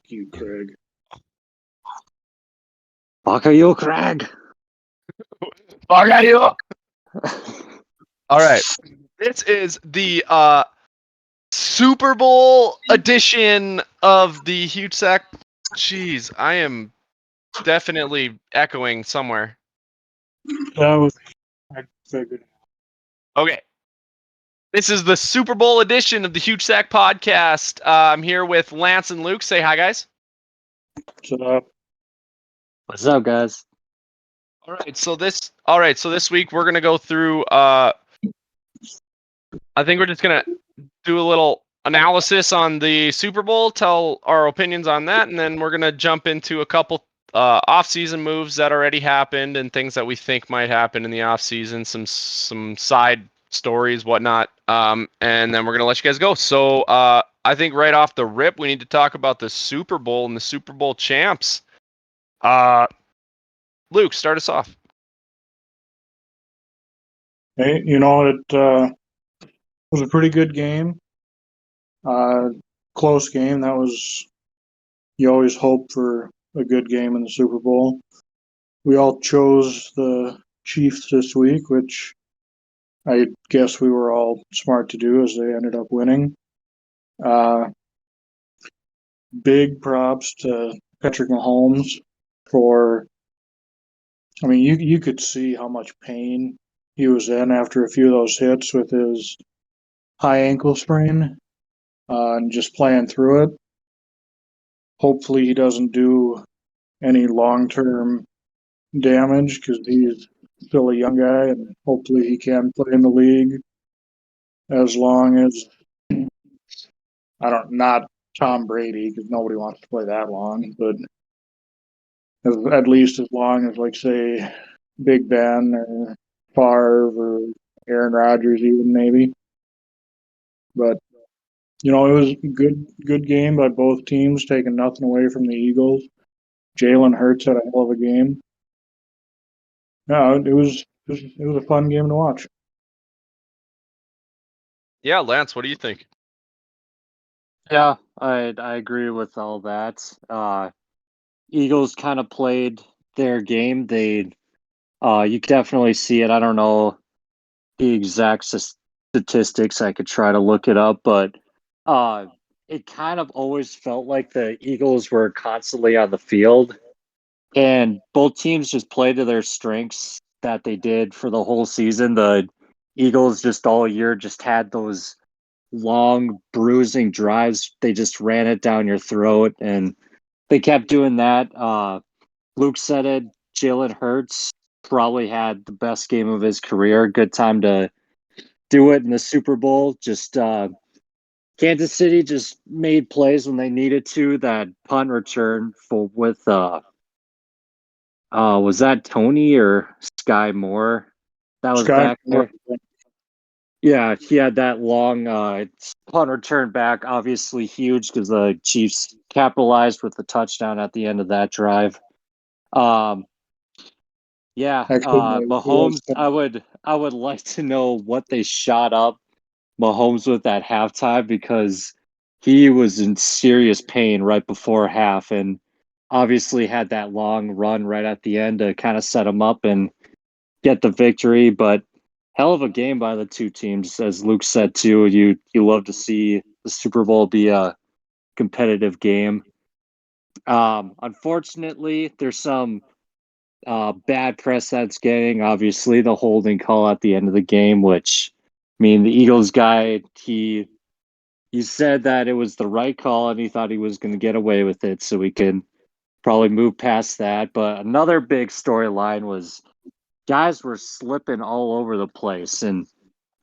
you, Craig. Fuck you, Craig. Fuck you. All right. This is the Super Bowl edition of the Huge Sack. Jeez, I am definitely echoing somewhere. I figured. Okay. This is the Super Bowl edition of the Huge Sack podcast. I'm here with Lance and Luke. Say hi, guys. What's up? What's up, guys? All right. So this week we're gonna go through. I think we're just gonna do a little analysis on the Super Bowl, tell our opinions on that, and then we're gonna jump into a couple off-season moves that already happened and things that we think might happen in the off-season, some side stories, whatnot, and then we're gonna let you guys go. So I think right off the rip, we need to talk about the Super Bowl and the Super Bowl champs. Luke, start us off. Hey, it was a pretty good game. Close game. You always hope for a good game in the Super Bowl. We all chose the Chiefs this week, which I guess we were all smart to do as they ended up winning. Big props to Patrick Mahomes you could see how much pain he was in after a few of those hits with his high ankle sprain, and just playing through it. Hopefully he doesn't do any long-term damage because he's still a young guy, and hopefully he can play in the league as long as not Tom Brady, because nobody wants to play that long, but at least as long as, like, say, Big Ben or Favre or Aaron Rodgers, even maybe. But it was a good game by both teams, taking nothing away from the Eagles. Jalen Hurts had a hell of a game. No, it was a fun game to watch. Yeah, Lance, what do you think? Yeah, I agree with all that. Eagles kind of played their game. You could definitely see it. I don't know the exact statistics. I could try to look it up, but it kind of always felt like the Eagles were constantly on the field, and both teams just played to their strengths that they did for the whole season. The Eagles just all year just had those long bruising drives. They just ran it down your throat, and they kept doing that. Luke said it. Jalen Hurts probably had the best game of his career. Good time to do it in the Super Bowl. Just Kansas City just made plays when they needed to. That punt return with was that Tony or Sky Moore? That was Sky back there. Yeah, he had that long punt return back, obviously huge because the Chiefs capitalized with the touchdown at the end of that drive. Mahomes, I would like to know what they shot up Mahomes with at halftime, because he was in serious pain right before half, and obviously had that long run right at the end to kind of set him up and get the victory. But hell of a game by the two teams, as Luke said too. You love to see the Super Bowl be a competitive game. Unfortunately, there's some bad press that's getting. Obviously, the holding call at the end of the game, which, I mean, the Eagles guy, he said that it was the right call and he thought he was going to get away with it, so we can probably move past that. But another big storyline was guys were slipping all over the place, and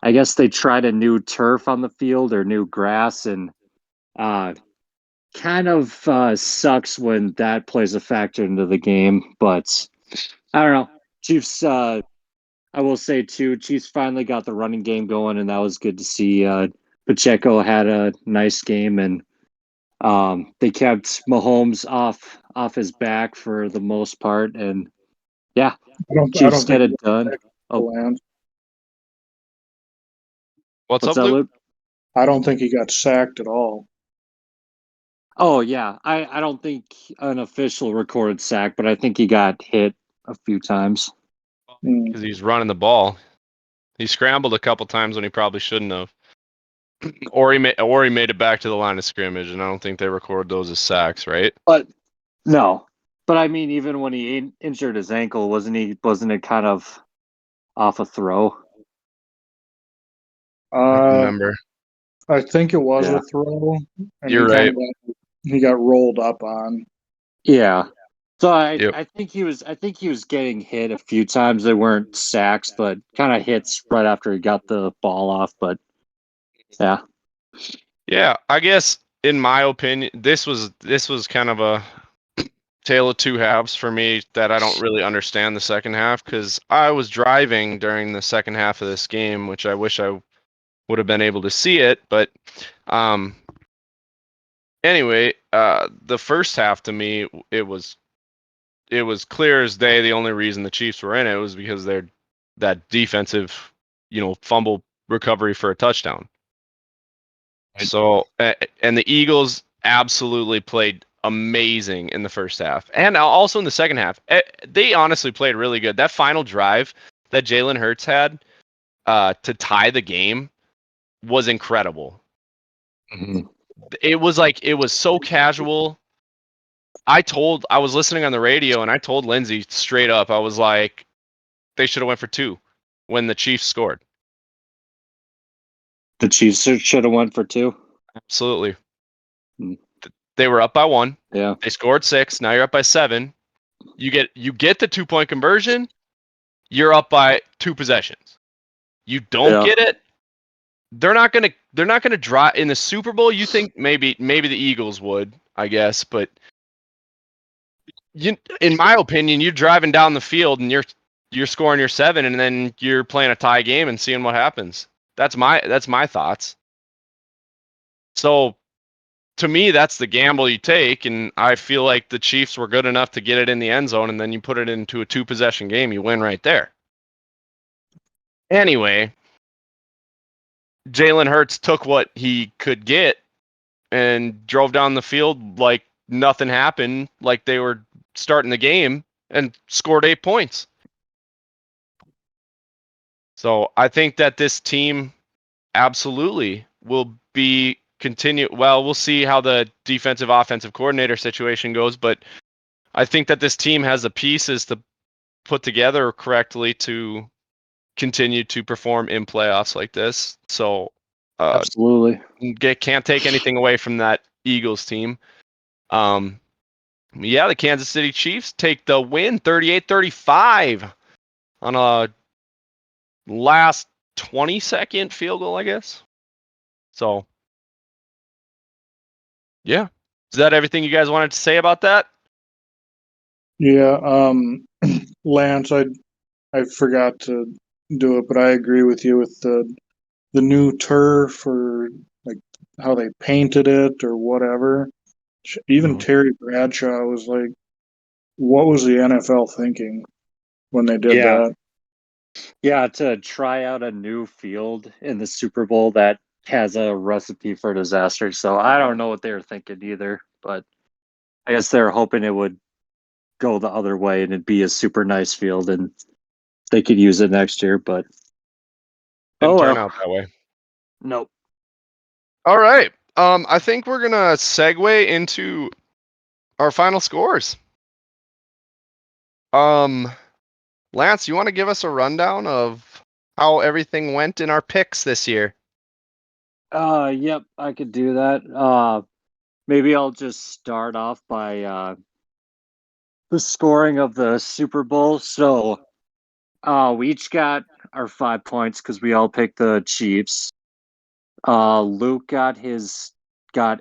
I guess they tried a new turf on the field or new grass, and kind of sucks when that plays a factor into the game. But I don't know. Chiefs, I will say too, Chiefs finally got the running game going, and that was good to see. Pacheco had a nice game, and they kept Mahomes off his back for the most part, and yeah, Chiefs get it done. What's up, that, Luke? I don't think he got sacked at all. Oh yeah, I don't think an official recorded sack, but I think he got hit a few times. Mm. Because he's running the ball. He scrambled a couple times when he probably shouldn't have. Or he made it back to the line of scrimmage, and I don't think they record those as sacks, right? But no, but I mean, even when he injured his ankle, wasn't it kind of off a throw? I don't Uh, remember. I think it was Yeah. a throw, and You're right. he got rolled up on. Yeah. So Yep. I think he was getting hit a few times. They weren't sacks, but kind of hits right after he got the ball off. But yeah. Yeah, I guess in my opinion, this was kind of a tale of two halves for me that I don't really understand the second half because I was driving during the second half of this game, which I wish I would have been able to see it. But um, anyway, the first half to me, it was clear as day. The only reason the Chiefs were in it was because they're that defensive, fumble recovery for a touchdown. So, and the Eagles absolutely played amazing in the first half, and also in the second half. They honestly played really good. That final drive that Jalen Hurts had to tie the game was incredible. Mhm. It was so casual. I was listening on the radio, and I told Lindsay straight up, I was like, they should have went for two when the Chiefs scored. The Chiefs should have went for two. Absolutely. Mm. They were up by one. Yeah. They scored 6. Now you're up by 7. You get the 2-point conversion. You're up by 2 possessions. You don't Yeah. get it. They're not gonna drive in the Super Bowl. You think maybe the Eagles would, I guess, but in my opinion, you're driving down the field and you're scoring your 7, and then you're playing a tie game and seeing what happens. That's my thoughts. So to me, that's the gamble you take, and I feel like the Chiefs were good enough to get it in the end zone, and then you put it into a 2-possession game, you win right there. Anyway, Jalen Hurts took what he could get and drove down the field like nothing happened, like they were starting the game, and scored 8 points. So I think that this team absolutely will be continue. Well, we'll see how the defensive offensive coordinator situation goes, but I think that this team has the pieces to put together correctly to continue to perform in playoffs like this. So Absolutely. can't take anything away from that Eagles team. Um, yeah, the Kansas City Chiefs take the win 38-35 on a last 20-second field goal, I guess. So, yeah. Is that everything you guys wanted to say about that? Yeah, Lance, I forgot to do it, but I agree with you with the new turf or like how they painted it or whatever. Even Mhm. Terry Bradshaw was like, "What was the NFL thinking when they did Yeah. that?" Yeah, to try out a new field in the Super Bowl that has a recipe for disaster. So I don't know what they were thinking either, but I guess they were hoping it would go the other way and it'd be a super nice field and they could use it next year, but oh Didn't turn well. out that way. Nope. All right. I think we're gonna segue into our final scores. Um, Lance, you want to give us a rundown of how everything went in our picks this year? Yep, I could do that. Maybe I'll just start off by the scoring of the Super Bowl. So we each got our 5 points because we all picked the Chiefs. Luke got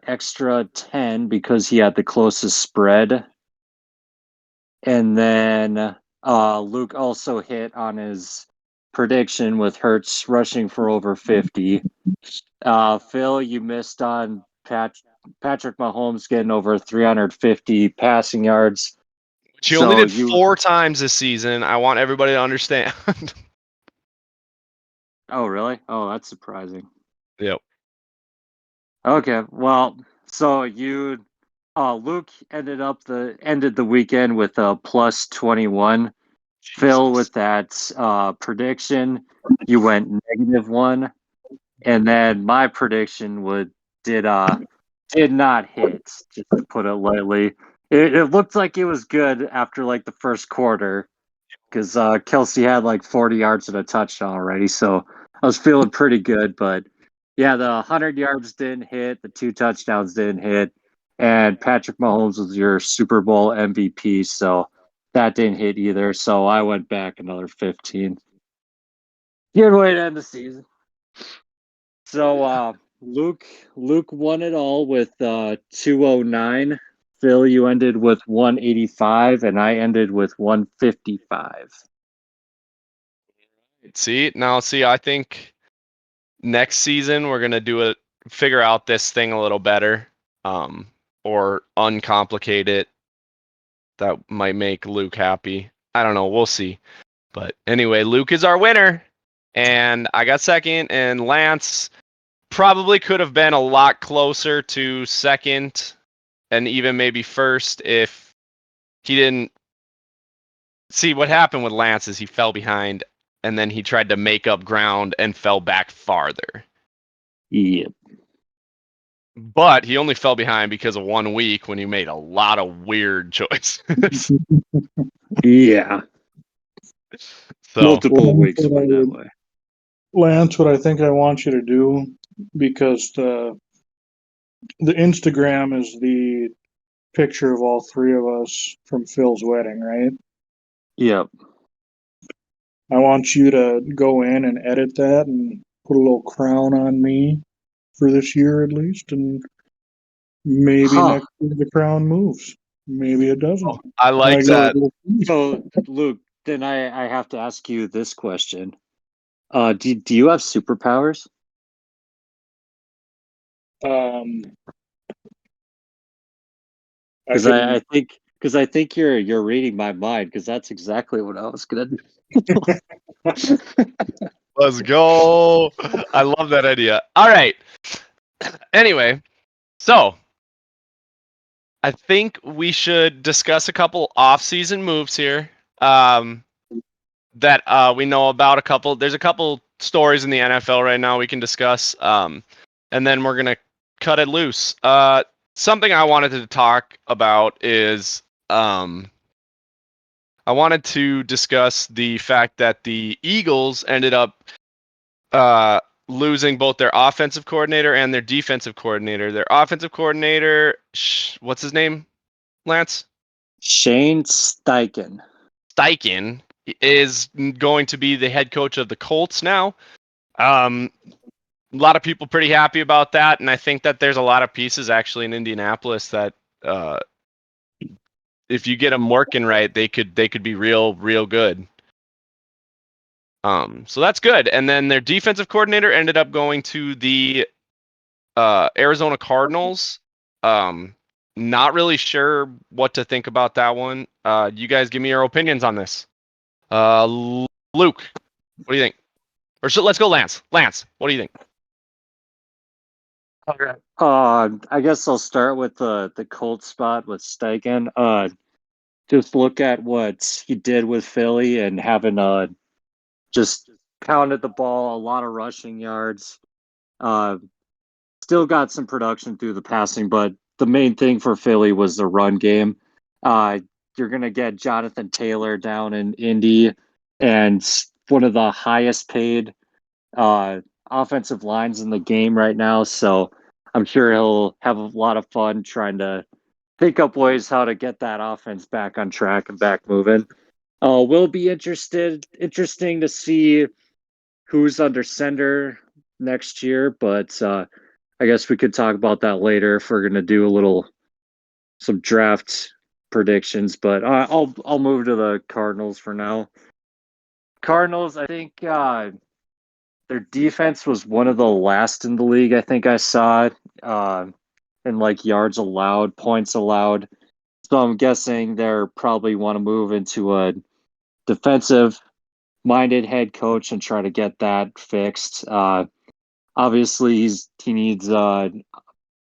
extra 10 because he had the closest spread. And then Luke also hit on his prediction with Hertz rushing for over 50. Phil, you missed on Patrick Mahomes getting over 350 passing yards. She only did You 4 times this season. I want everybody to understand. Oh, really? Oh, that's surprising. Yep. Okay, well, so you Luke ended the weekend with a plus 21. Phil, Jesus. with that prediction, you went -1, and then my prediction did not hit. Just to put it lightly, it looked like it was good after like the first quarter because Kelsey had like 40 yards and a touchdown already, so I was feeling pretty good. But yeah, the 100 yards didn't hit, the 2 touchdowns didn't hit, and Patrick Mahomes was your Super Bowl MVP, so that didn't hit either. So I went back another 15. Good way to end the season. So Luke won it all with 209. Phil, you ended with 185, and I ended with 155. See, I think next season we're gonna figure out this thing a little better, or uncomplicate it. That might make Luke happy. I don't know. We'll see. But anyway, Luke is our winner, and I got second, and Lance probably could have been a lot closer to second, and even maybe first if he didn't. See, what happened with Lance is he fell behind, and then he tried to make up ground and fell back farther. Yep. But he only fell behind because of 1 week when he made a lot of weird choices. Yeah. So Multiple weeks went that way. Lance, what I think I want you to do, because the Instagram is the picture of all 3 of us from Phil's wedding, right? Yep. I want you to go in and edit that and put a little crown on me for this year at least, and maybe next year the crown moves. Maybe it doesn't. I like that. So, Luke, then I have to ask you this question. Do you have superpowers? Because I think you're reading my mind, because that's exactly what I was gonna do. Let's go. I love that idea. All right. Anyway, so I think we should discuss a couple off-season moves here. That we know about a couple. There's a couple stories in the NFL right now we can discuss. And then we're gonna cut it loose. Something I wanted to talk about is I wanted to discuss the fact that the Eagles ended up losing both their offensive coordinator and their defensive coordinator. Their offensive coordinator, what's his name, Lance? Shane Steichen. Steichen is going to be the head coach of the Colts now. A lot of people pretty happy about that, and I think that there's a lot of pieces actually in Indianapolis that if you get them working right, they could be real good. So that's good. And then their defensive coordinator ended up going to the Arizona Cardinals. Not really sure what to think about that one. You guys give me your opinions on this. Luke, what do you think? Or let's go, Lance. Lance, what do you think? Okay. I guess I'll start with the Colts spot with Steichen. Just look at what he did with Philly and having just pounded the ball, a lot of rushing yards. Still got some production through the passing, but the main thing for Philly was the run game. You're going to get Jonathan Taylor down in Indy, and one of the highest paid offensive lines in the game right now. So I'm sure he'll have a lot of fun trying to think up ways how to get that offense back on track and back moving. Will be interesting to see who's under center next year, but I guess we could talk about that later if we're going to do some draft predictions. But I'll move to the Cardinals for now. Cardinals, I think their defense was one of the last in the league. I think I saw in like yards allowed, points allowed. So I'm guessing they're probably want to move into a defensive minded head coach and try to get that fixed. Obviously he needs a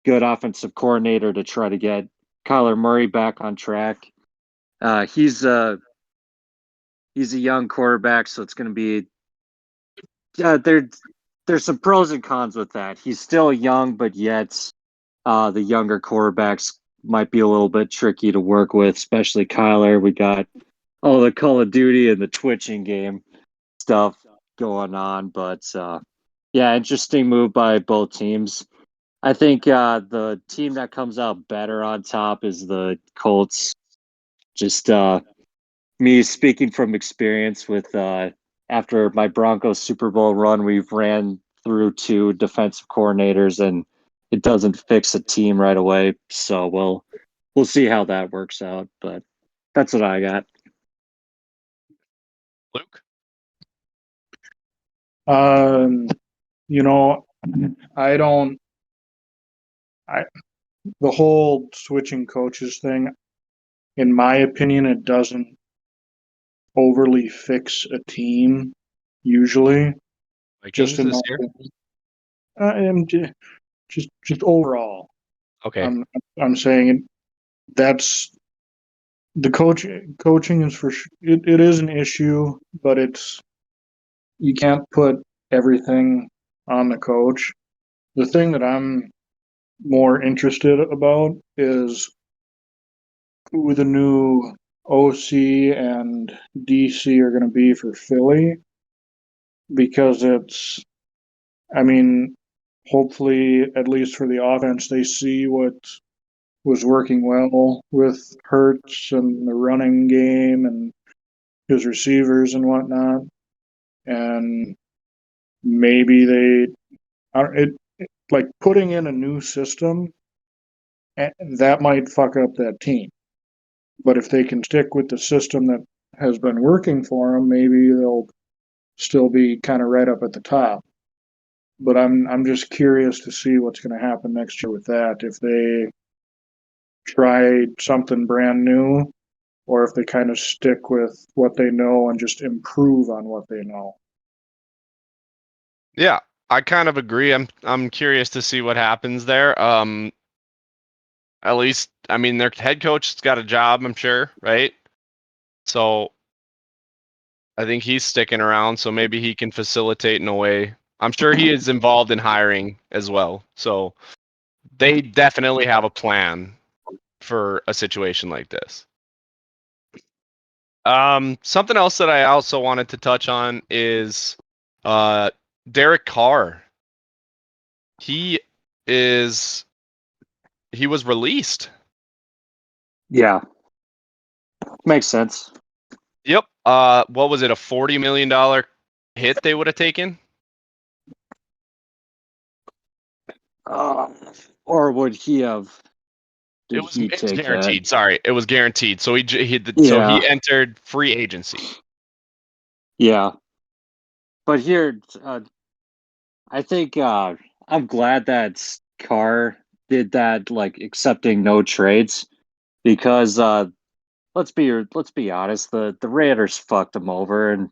good offensive coordinator to try to get Kyler Murray back on track. He's a young quarterback, so it's going to be there's some pros and cons with that. He's still young, but yet the younger quarterbacks might be a little bit tricky to work with, especially Kyler. We got all the Call of Duty and the twitching game stuff going on, but yeah, interesting move by both teams. I think the team that comes out better on top is the Colts. Just me speaking from experience with after my Broncos Super Bowl run, we've ran through 2 defensive coordinators, and it doesn't fix a team right away. So we'll see how that works out. But that's what I got. Luke? You know, the whole switching coaches thing, in my opinion, it doesn't overly fix a team usually. Just Vikings in this my year? opinion. And just overall, Okay. I'm saying that's the coaching is for sure. It is an issue, but you can't put everything on the coach. The thing that I'm more interested about is who the new OC and DC are going to be for Philly, because I mean, hopefully, at least for the offense, they see what was working well with Hurts and the running game and his receivers and whatnot. And maybe like putting in a new system, that might fuck up that team. But if they can stick with the system that has been working for them, maybe they'll still be kind of right up at the top. But I'm just curious to see what's going to happen next year with that. If they try something brand new, or if they kind of stick with what they know and just improve on what they know. Yeah, I kind of agree. I'm curious to see what happens there. At least, I mean, their head coach has got a job, I'm sure, right? So I think he's sticking around, so maybe he can facilitate in a way. I'm sure he is involved in hiring as well. So they definitely have a plan for a situation like this. Something else that I also wanted to touch on is Derek Carr. He is he was released. Yeah, makes sense. Yep. What was it? A $40 million hit they would have taken? Or would he have? It Did was he it was take that? guaranteed. Sorry, it was guaranteed. So so Yeah, he entered free agency. yeah. But here, I think I'm glad that Carr did that, like accepting no trades, because let's be honest, the Raiders fucked him over, and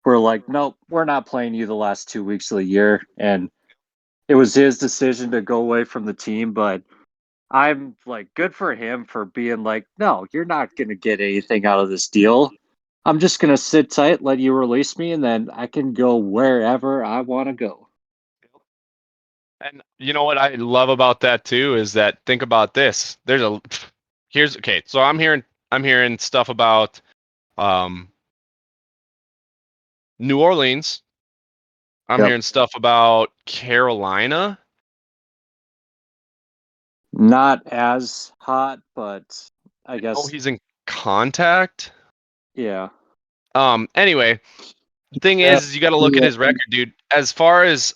we're like, nope, we're not playing you the last 2 weeks of the year, and it was his decision to go away from the team. But I'm like, good for him for being like, no, you're not gonna get anything out of this deal. I'm just gonna sit tight, let you release me, and then I can go wherever I want to go. And you know what I love about that too is that think about this. Here's okay. So I'm hearing stuff about um New Orleans. I'm Yep. hearing stuff about Carolina. Not as hot, but I Oh, guess he's in contact. yeah. Anyway, the thing Yeah, is you got to look at his record, dude. As far as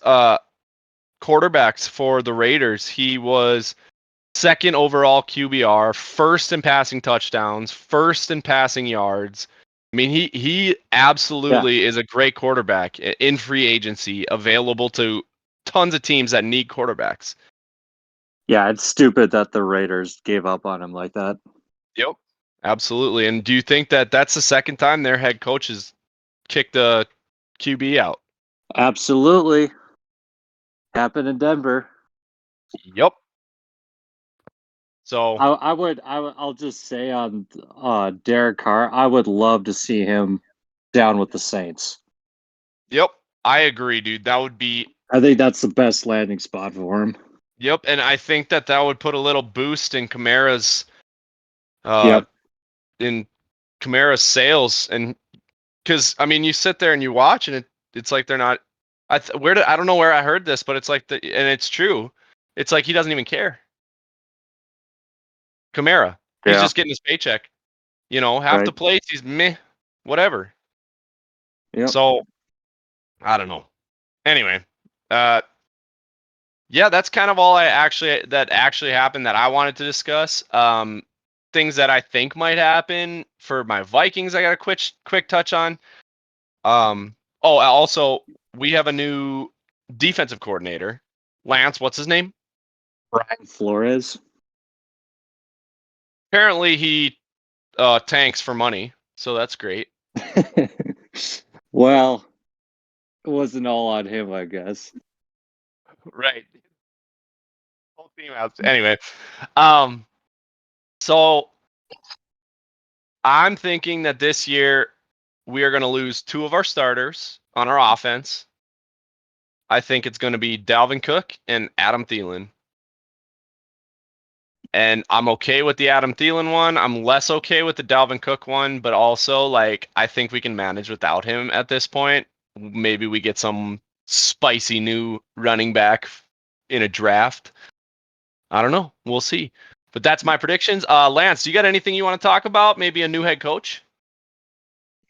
quarterbacks for the Raiders, he was second overall QBR, first in passing touchdowns, first in passing yards. I mean, he Yeah. absolutely is a great quarterback in free agency, available to tons of teams that need quarterbacks. Yeah, it's stupid that the Raiders gave up on him like that. Yep, absolutely. And do you think that that's the second time their head coach has kicked a QB out? Absolutely. Happened in Denver. Yep. So I'll just say on Derek Carr, I would love to see him down with the Saints. yep, I agree, dude. That would be I think that's the best landing spot for him. yep, and I think that would put a little boost in Kamara's Yep. in Kamara's sales, and because I mean you sit there and you watch and it's like they're not. I don't know where I heard this, but it's like and it's true. It's like he doesn't even care. Kamara, he's Yeah. just getting his paycheck. You know, half the Right. plays he's meh, whatever. Yep. So I don't know. Anyway, uh, yeah, that's kind of all that actually happened that I wanted to discuss. Things that I think might happen for my Vikings, I got a quick touch on. Also, we have a new defensive coordinator, Lance. What's his name? Brian Flores. Apparently, he tanks for money, so that's great. Well, it wasn't all on him, I guess. Right. Whole team out. Anyway, so I'm thinking that this year we are going to lose two of our starters on our offense. I think it's going to be Dalvin Cook and Adam Thielen. And I'm okay with the Adam Thielen one. I'm less okay with the Dalvin Cook one, but also like I think we can manage without him at this point. Maybe we get some spicy new running back in a draft. I don't know. We'll see. But that's my predictions. Lance, do you got anything you want to talk about? Maybe a new head coach?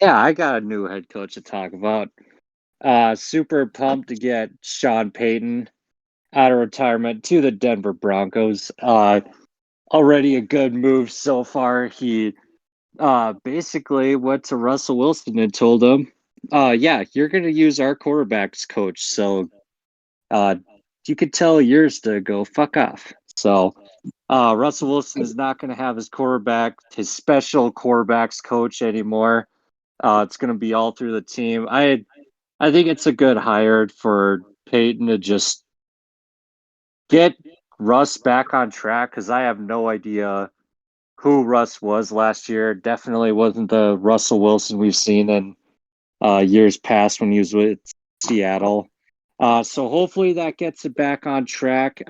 Yeah, I got a new head coach to talk about. Super pumped to get Sean Payton out of retirement to the Denver Broncos. Already a good move so far. He basically went to Russell Wilson and told him, yeah, you're going to use our quarterbacks coach. So you could tell yours to go fuck off. So Russell Wilson is not going to have his special quarterbacks coach anymore. It's going to be all through the team. I think it's a good hire for Peyton to just get Russ back on track because I have no idea who Russ was last year. Definitely wasn't the Russell Wilson we've seen in years past when he was with Seattle. So hopefully that gets it back on track.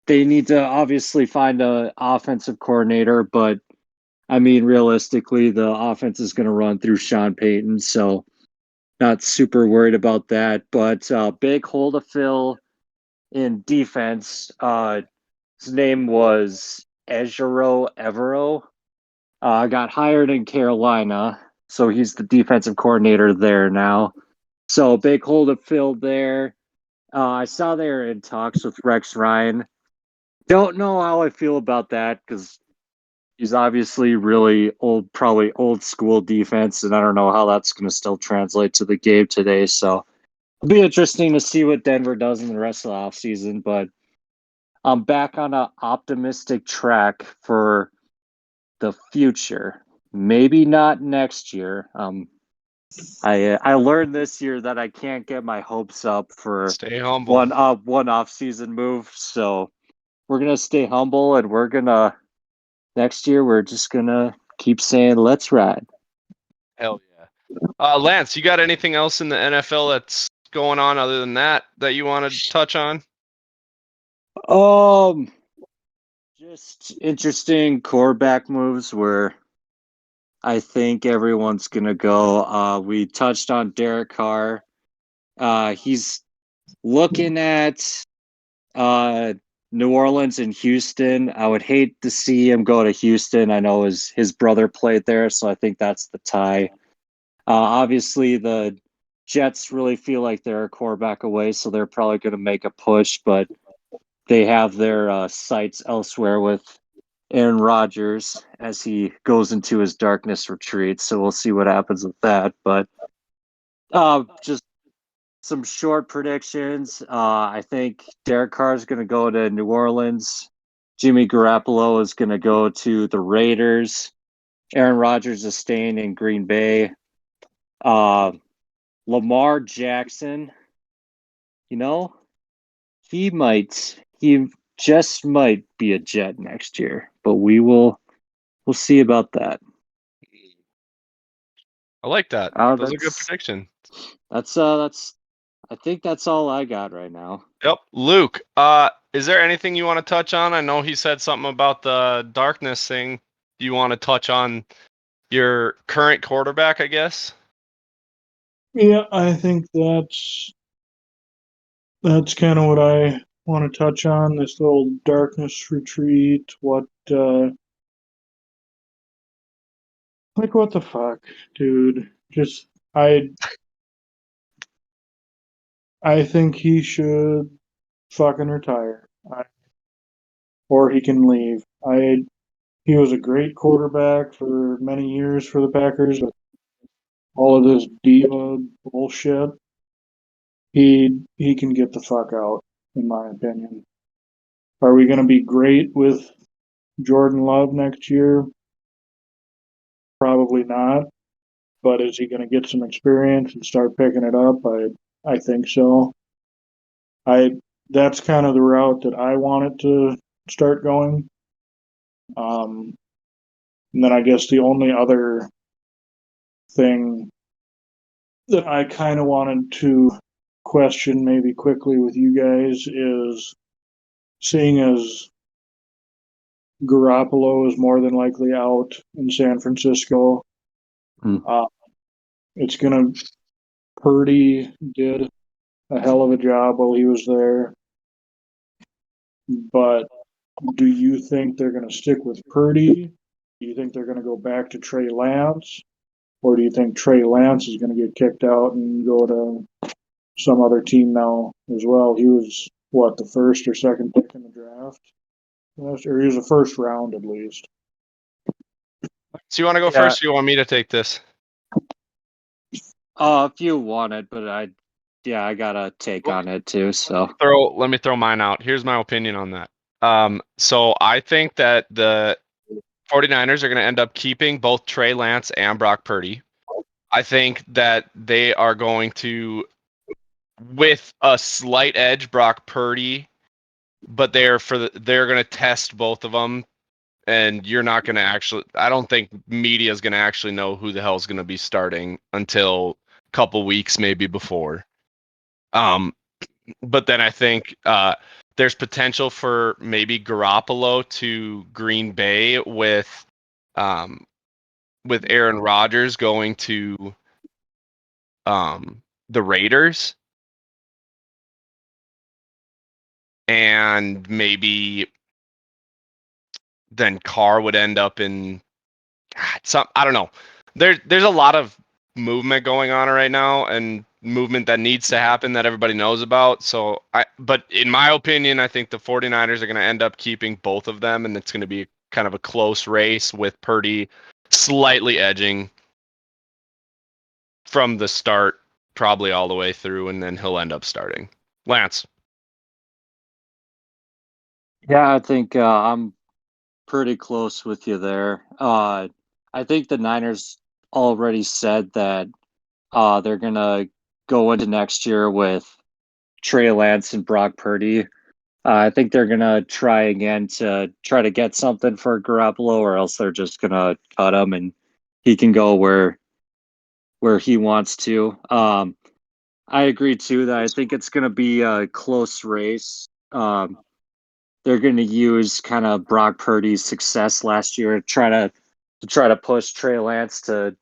They need to obviously find an offensive coordinator, but I mean, realistically, the offense is going to run through Sean Payton, so not super worried about that. But big hole to fill in defense. His name was Ejiro Evero. Got hired in Carolina, so he's the defensive coordinator there now. So big hole to fill there. I saw they were in talks with Rex Ryan. Don't know how I feel about that because he's obviously really old, probably old school defense, and I don't know how that's going to still translate to the game today. So it'll be interesting to see what Denver does in the rest of the offseason. But I'm back on an optimistic track for the future. Maybe not next year. I learned this year that I can't get my hopes up for Stay humble. one off season move. So we're gonna stay humble, and we're gonna next year we're just gonna keep saying let's ride. Hell yeah. Lance, you got anything else in the NFL that's going on other than that you want to touch on? Just interesting quarterback moves where I think everyone's gonna go. We touched on Derek Carr. He's looking at New Orleans and Houston. I would hate to see him go to Houston. I know his brother played there, so I think that's the tie. Obviously, the Jets really feel like they're a quarterback away, so they're probably going to make a push, but they have their sights elsewhere with Aaron Rodgers as he goes into his darkness retreat. So we'll see what happens with that. But just some short predictions. I think Derek Carr is going to go to New Orleans. Jimmy Garoppolo is going to go to the Raiders. Aaron Rodgers is staying in Green Bay. Lamar Jackson, he just might be a Jet next year, but we'll see about that. I like that. Oh, Those are good predictions. That's I think that's all I got right now. Yep. Luke, is there anything you want to touch on? I know he said something about the darkness thing. Do you want to touch on your current quarterback, I guess? Yeah, I think that's kind of what I want to touch on, this little darkness retreat. What like what the fuck, dude? Just I think he should fucking retire. Or he can leave. He was a great quarterback for many years for the Packers, but all of this diva bullshit, he can get the fuck out, in my opinion. Are we going to be great with Jordan Love next year? Probably not. But is he going to get some experience and start picking it up? I think so. That's kind of the route that I wanted to start going. And then I guess the only other thing that I kind of wanted to question maybe quickly with you guys is, seeing as Garoppolo is more than likely out in San Francisco, uh, it's going to, Purdy did a hell of a job while he was there, but do you think they're going to stick with Purdy? Do you think they're going to go back to Trey Lance? Or do you think Trey Lance is going to get kicked out and go to some other team now as well? He was, what, the first or second pick in the draft? Or he was the first round at least. So you want to go first, or you want me to take this? If you want it, but I got a take on it too. So Let me throw mine out. Here's my opinion on that. So I think that the 49ers are going to end up keeping both Trey Lance and Brock Purdy. I think that they are going to, with a slight edge, Brock Purdy, but they're going to test both of them, and you're not going to actually. I don't think media is going to actually know who the hell is going to be starting until a couple weeks, maybe before. But then I think there's potential for maybe Garoppolo to Green Bay with Aaron Rodgers going to the Raiders, and maybe then Carr would end up in some. I don't know. There's a lot of movement going on right now, and movement that needs to happen that everybody knows about. But in my opinion, I think the 49ers are going to end up keeping both of them, and it's going to be kind of a close race with Purdy slightly edging from the start, probably all the way through, and then he'll end up starting. Lance. yeah, I think I'm pretty close with you there. I think the Niners already said that they're gonna go into next year with Trey Lance and Brock Purdy. I think they're gonna try again to try to get something for Garoppolo, or else they're just gonna cut him and he can go where he wants to. I agree too that I think it's gonna be a close race. They're going to use kind of Brock Purdy's success last year to try to push Trey Lance to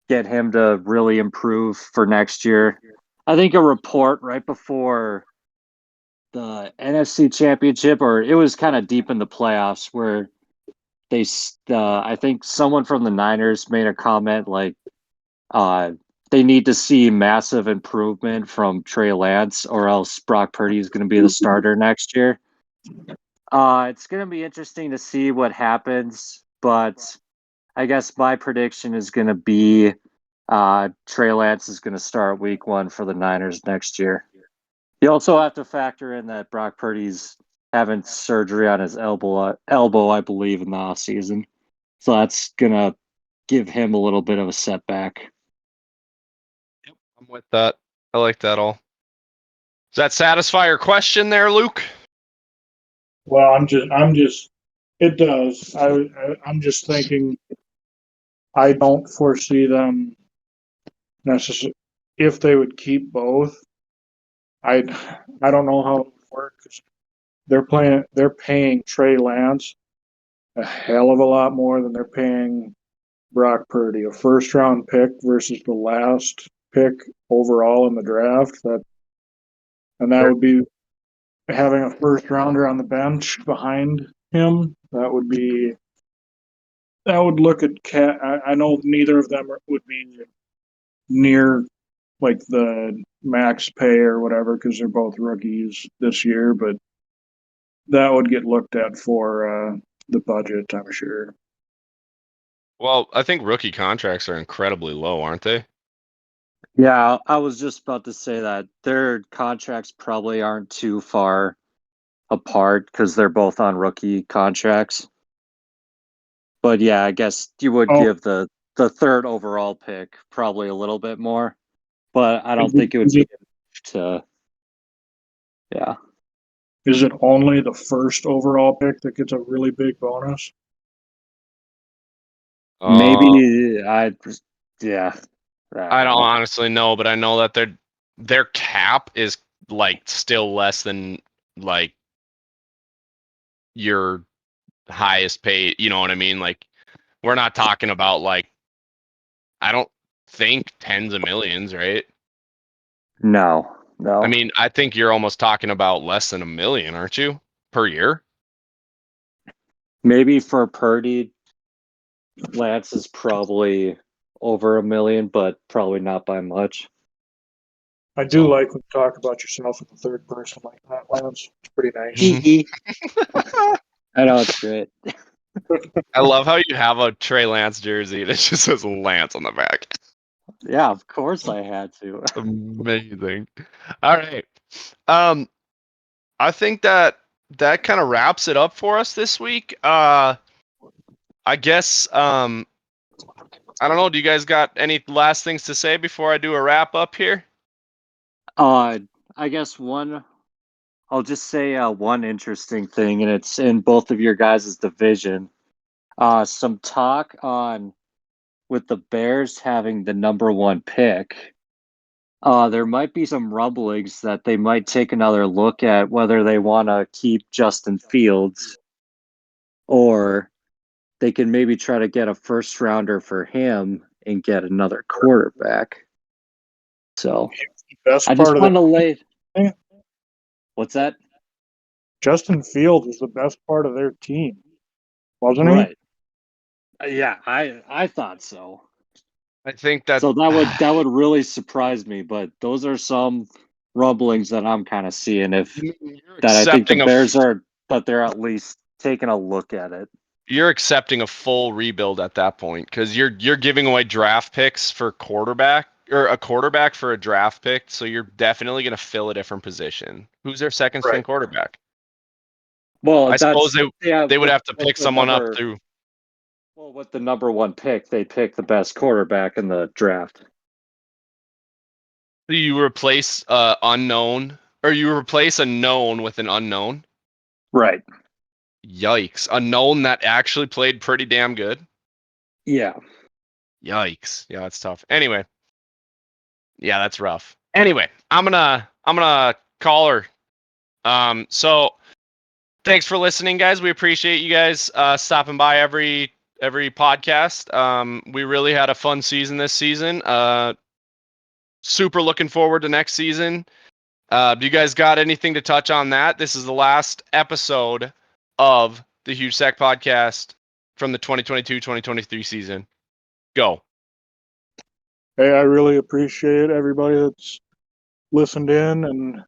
get him to really improve for next year. I think a report right before the NFC Championship, or it was kind of deep in the playoffs, where I think someone from the Niners made a comment like they need to see massive improvement from Trey Lance, or else Brock Purdy is going to be the starter next year. It's going to be interesting to see what happens, but I guess my prediction is going to be Trey Lance is going to start week 1 for the Niners next year. You also have to factor in that Brock Purdy's having surgery on his elbow, I believe, in the offseason. So that's going to give him a little bit of a setback. Yep, I'm with that. I like that all. Does that satisfy your question there, Luke? Well, it does. I'm just thinking, I don't foresee them necessarily, if they would keep both, I, I don't know how it would work. 'Cause they're paying Trey Lance a hell of a lot more than they're paying Brock Purdy, a first round pick versus the last pick overall in the draft. And that would be having a first rounder on the bench behind him. That would look at Cat. I know neither of them would be near like the max pay or whatever because they're both rookies this year, but that would get looked at for the budget, I'm sure. Well, I think rookie contracts are incredibly low, aren't they? Yeah, I was just about to say that their contracts probably aren't too far apart because they're both on rookie contracts. But yeah, I guess you would Oh, give the third overall pick probably a little bit more, but I don't is it, think it would is be it enough to. Yeah, is it only the first overall pick that gets a really big bonus? Uh, maybe yeah, I I don't don't know. honestly know, but I know that their cap is like still less than like your highest paid. You know what I mean? Like we're not talking about like I don't think tens of millions, right? No, I no. mean, I think you're almost talking about less than $1 million, aren't you, per year? Maybe for Purdy, Lance is probably over $1 million, but probably not by much. I do So like when you talk about yourself in the third person like that, Lance. It's pretty nice. I know it's great. I love how you have a Trey Lance jersey and it just says Lance on the back. Yeah, of course I had to. Amazing. All right. Um, I think that kind of wraps it up for us this week. I guess I don't know. Do you guys got any last things to say before I do a wrap up here? I guess I'll just say one interesting thing, and it's in both of your guys' division. Some talk on with the Bears having the number one pick. There might be some rumblings that they might take another look at whether they want to keep Justin Fields or they can maybe try to get a first rounder for him and get another quarterback. So Best I part just of want to lay. their What's that? Justin Fields was the best part of their team, wasn't he? Right. Yeah, I thought so. I think that So that would really surprise me, but those are some rumblings that I'm kind of seeing if you're that I think the accepting a Bears are but they're at least taking a look at it. you're accepting a full rebuild at that point because you're giving away draft picks for quarterback or a quarterback for a draft pick, so you're definitely going to fill a different position. Who's their second string Right. quarterback? Well, I suppose that's yeah, they would have to with pick the someone up number through. well with the number one pick, they pick the best quarterback in the draft. You replace unknown or you replace a known with an unknown. Right. Yikes! A known that actually played pretty damn good. Yeah. Yikes! Yeah, that's tough. Anyway, yeah, that's rough. Anyway, I'm gonna call her. So thanks for listening, guys. We appreciate you guys stopping by every podcast. We really had a fun season this season. Super looking forward to next season. Do you guys got anything to touch on that? This is the last episode of the Huge Sack Podcast from the 2022-2023 season. Go. Hey, I really appreciate everybody that's listened in and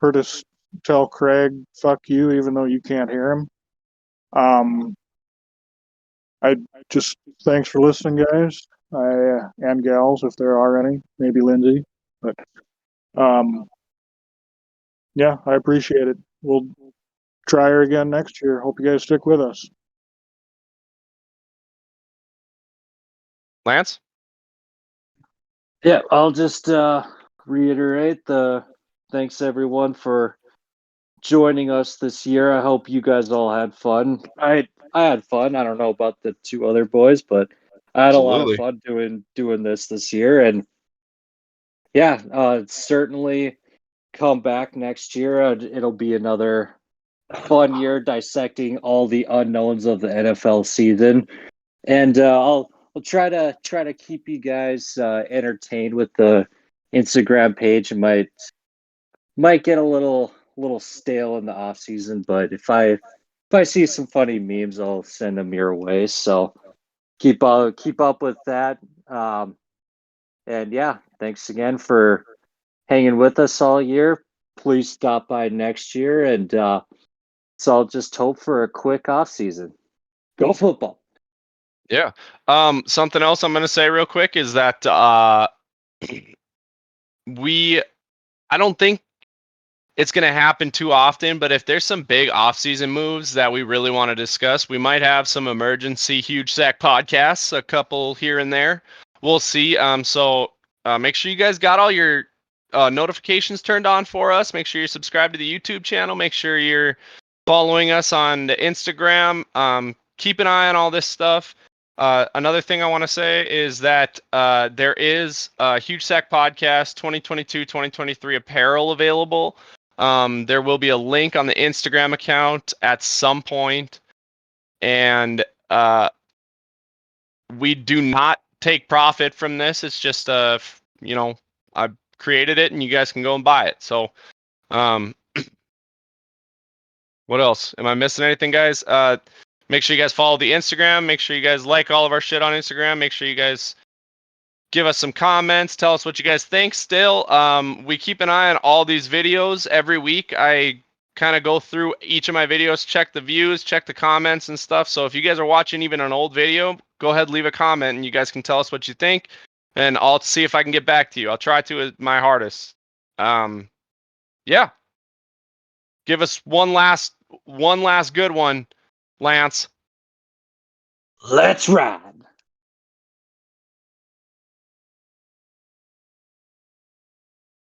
heard us tell Craig "fuck you," even though you can't hear him. Um, I just thanks for listening, guys. And gals, if there are any, maybe Lindsay, but um, yeah, I appreciate it. We'll try her again next year. Hope you guys stick with us. Lance? Yeah, I'll just reiterate the thanks everyone for joining us this year. I hope you guys all had fun. I had fun. I don't know about the two other boys, but I had a lot of Absolutely. fun doing this year. And yeah, certainly come back next year. It'll be another fun year dissecting all the unknowns of the NFL season. And I'll try to keep you guys entertained with the Instagram page. It might get a little stale in the off season, but if I see some funny memes, I'll send them your way. So keep up with that. And yeah, thanks again for hanging with us all year. Please stop by next year, and so I'll just hope for a quick off season. Go football. Yeah. Something else I'm gonna say real quick is that I don't think it's going to happen too often, but if there's some big off-season moves that we really want to discuss, we might have some emergency huge sack podcasts, a couple here and there. We'll see. So make sure you guys got all your notifications turned on for us. Make sure you're subscribed to the YouTube channel. Make sure you're following us on the Instagram. Keep an eye on all this stuff. Another thing I want to say is that there is a Huge Sack Podcast 2022-2023 apparel available. There will be a link on the Instagram account at some point, and we do not take profit from this. It's just I created it, and you guys can go and buy it. So, what else? Am I missing anything, guys? Make sure you guys follow the Instagram. Make sure you guys like all of our shit on Instagram. Make sure you guys give us some comments. Tell us what you guys think. Still, we keep an eye on all these videos every week. I kind of go through each of my videos, check the views, check the comments and stuff. So if you guys are watching even an old video, go ahead, leave a comment, and you guys can tell us what you think, and I'll see if I can get back to you. I'll try to my hardest. Yeah. Give us one last good one, Lance. Let's ride.